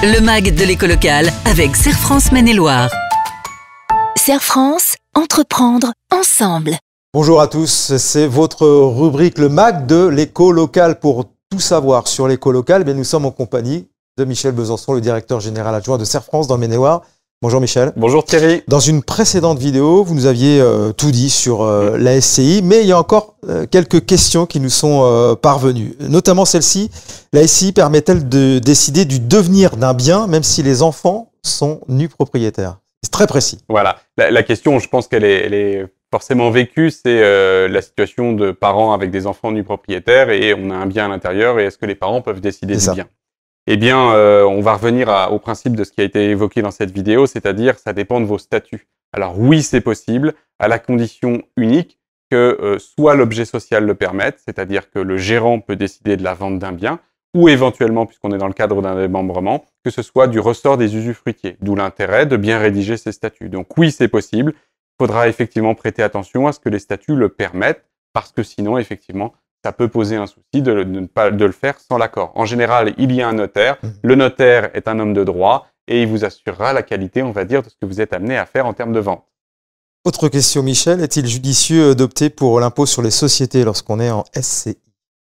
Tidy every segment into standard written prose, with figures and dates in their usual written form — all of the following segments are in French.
Le MAG de l'éco locale avec Serre France Maine-et-Loire. Serre France, entreprendre ensemble. Bonjour à tous, c'est votre rubrique Le MAG de l'éco locale. Pour tout savoir sur l'éco locale, nous sommes en compagnie de Michel Besançon, le directeur général adjoint de Serre France dans le Maine-et-Loire. Bonjour Michel. Bonjour Thierry. Dans une précédente vidéo, vous nous aviez tout dit sur la SCI, mais il y a encore quelques questions qui nous sont parvenues. Notamment celle-ci, la SCI permet-elle de décider du devenir d'un bien, même si les enfants sont nus propriétaires? C'est très précis. Voilà, la question, je pense qu'elle est forcément vécue, c'est la situation de parents avec des enfants nus propriétaires et on a un bien à l'intérieur et est-ce que les parents peuvent décider du bien? Eh bien, on va revenir au principe de ce qui a été évoqué dans cette vidéo, c'est-à-dire ça dépend de vos statuts. Alors oui, c'est possible, à la condition unique que soit l'objet social le permette, c'est-à-dire que le gérant peut décider de la vente d'un bien, ou éventuellement, puisqu'on est dans le cadre d'un démembrement, que ce soit du ressort des usufruitiers, d'où l'intérêt de bien rédiger ces statuts. Donc oui, c'est possible, il faudra effectivement prêter attention à ce que les statuts le permettent, parce que sinon, effectivement, ça peut poser un souci de le faire sans l'accord. En général, il y a un notaire. Le notaire est un homme de droit et il vous assurera la qualité, on va dire, de ce que vous êtes amené à faire en termes de vente. Autre question, Michel. Est-il judicieux d'opter pour l'impôt sur les sociétés lorsqu'on est en SCI?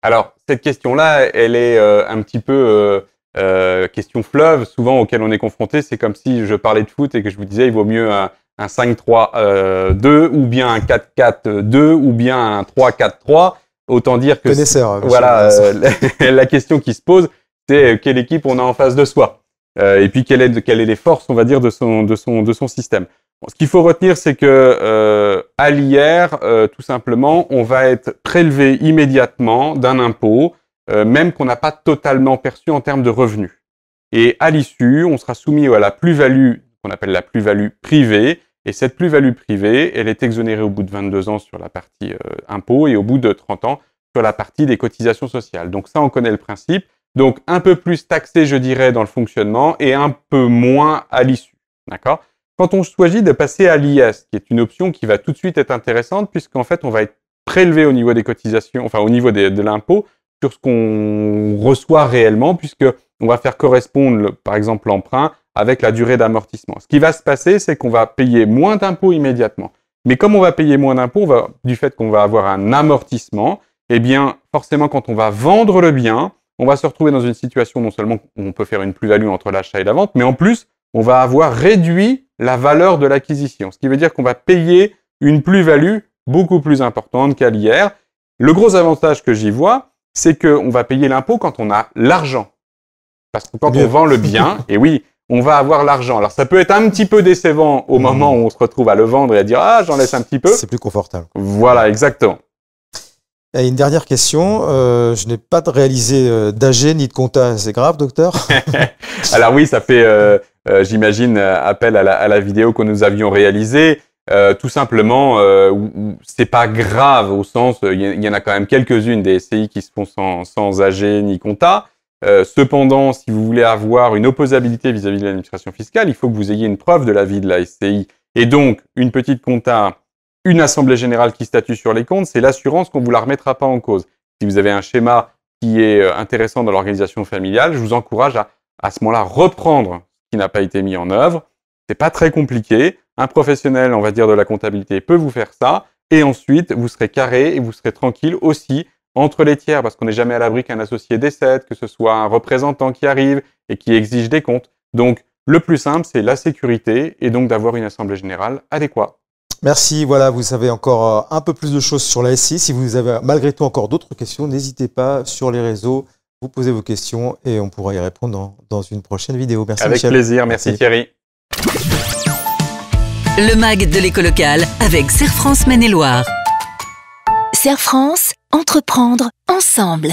Alors, cette question-là, elle est un petit peu question fleuve, souvent auquel on est confronté. C'est comme si je parlais de foot et que je vous disais il vaut mieux un 5-3-2 ou bien un 4-4-2 ou bien un 3-4-3. Autant dire que voilà, la question qui se pose, c'est quelle équipe on a en face de soi, et puis quelles est les forces, on va dire, de son système. Bon, ce qu'il faut retenir, c'est que à l'IR, tout simplement, on va être prélevé immédiatement d'un impôt, même qu'on n'a pas totalement perçu en termes de revenus. Et à l'issue, on sera soumis à la plus-value qu'on appelle la plus-value privée. Et cette plus-value privée, elle est exonérée au bout de 22 ans sur la partie impôt et au bout de 30 ans sur la partie des cotisations sociales. Donc ça, on connaît le principe. Donc un peu plus taxé, je dirais, dans le fonctionnement et un peu moins à l'issue. D'accord ? Quand on choisit de passer à l'IS, qui est une option qui va tout de suite être intéressante, puisqu'en fait, on va être prélevé au niveau des cotisations, enfin au niveau de l'impôt, sur ce qu'on reçoit réellement, puisque on va faire correspondre, par exemple, l'emprunt avec la durée d'amortissement. Ce qui va se passer, c'est qu'on va payer moins d'impôts immédiatement. Mais comme on va payer moins d'impôts, du fait qu'on va avoir un amortissement, eh bien, forcément, quand on va vendre le bien, on va se retrouver dans une situation non seulement on peut faire une plus-value entre l'achat et la vente, mais en plus, on va avoir réduit la valeur de l'acquisition. Ce qui veut dire qu'on va payer une plus-value beaucoup plus importante qu'à l'IR. Le gros avantage que j'y vois, c'est qu'on va payer l'impôt quand on a l'argent. Parce que quand on vend le bien, et oui, on va avoir l'argent. Alors, ça peut être un petit peu décevant au moment où on se retrouve à le vendre et à dire « Ah, j'en laisse un petit peu ». C'est plus confortable. Voilà, exactement. Et une dernière question. Je n'ai pas réalisé d'AG ni de compta. C'est grave, docteur? Alors oui, ça fait, j'imagine, appel à la vidéo que nous avions réalisée. Tout simplement, c'est pas grave au sens, il y en a quand même quelques-unes des SCI qui se font sans AG ni compta. Cependant, si vous voulez avoir une opposabilité vis-à-vis de l'administration fiscale, il faut que vous ayez une preuve de la vie de la SCI. Et donc, une petite compta, une assemblée générale qui statue sur les comptes, c'est l'assurance qu'on ne vous la remettra pas en cause. Si vous avez un schéma qui est intéressant dans l'organisation familiale, je vous encourage à ce moment-là reprendre ce qui n'a pas été mis en œuvre. C'est pas très compliqué. Un professionnel, on va dire, de la comptabilité peut vous faire ça. Et ensuite, vous serez carré et vous serez tranquille aussi entre les tiers, parce qu'on n'est jamais à l'abri qu'un associé décède, que ce soit un représentant qui arrive et qui exige des comptes. Donc, le plus simple, c'est la sécurité et donc d'avoir une assemblée générale adéquate. Merci. Voilà, vous savez encore un peu plus de choses sur la SCI. Si vous avez malgré tout encore d'autres questions, n'hésitez pas sur les réseaux, vous posez vos questions et on pourra y répondre dans une prochaine vidéo. Merci Avec Michel. Plaisir. Merci Thierry. Le MAG de l'éco locale avec Serre France Maine-et-Loire. Serre France, entreprendre ensemble.